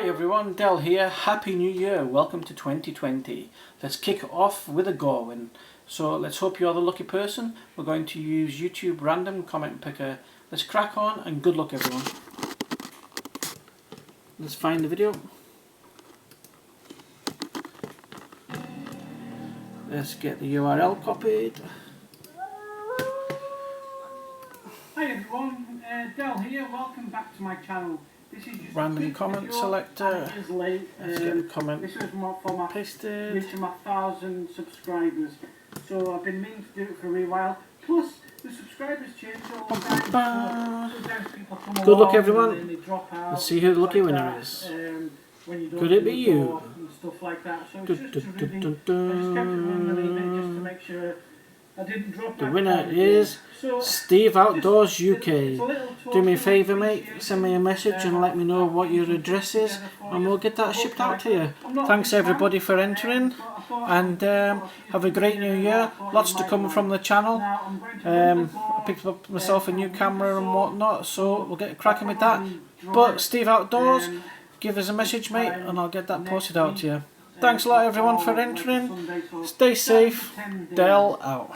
Hi everyone, Del here. Happy New Year. Welcome to 2020. Let's kick it off with a GAW win. So let's hope you're the lucky person. We're going to use YouTube random comment picker. Let's crack on and good luck everyone. Let's find the video. Let's get the URL copied. Hi everyone, Del here. Welcome back to my channel. This is just Random comment selector. Let's get the comment This is for my pasted. reaching my 1,000 subscribers. So I've been meaning to do it for a wee while. Plus the subscribers change all the time. Sometimes people come Good luck along everyone. and then they drop out. Let's see who the lucky like winner that, is. When you don't Could it be you? and stuff like that. So it's just to really, I just kept it running a little bit just to make sure I didn't drop. The winner is Steve Outdoors UK. Do me a favour mate, send me a message and let me know what your address is and we'll get that shipped out to you. Thanks everybody for entering and have a great new year. Lots to come from the channel. I picked up myself a new camera and whatnot, so we'll get cracking with that. But Steve Outdoors, give us a message mate and I'll get that posted out to you. Thanks a lot everyone for entering. Stay safe. Del out.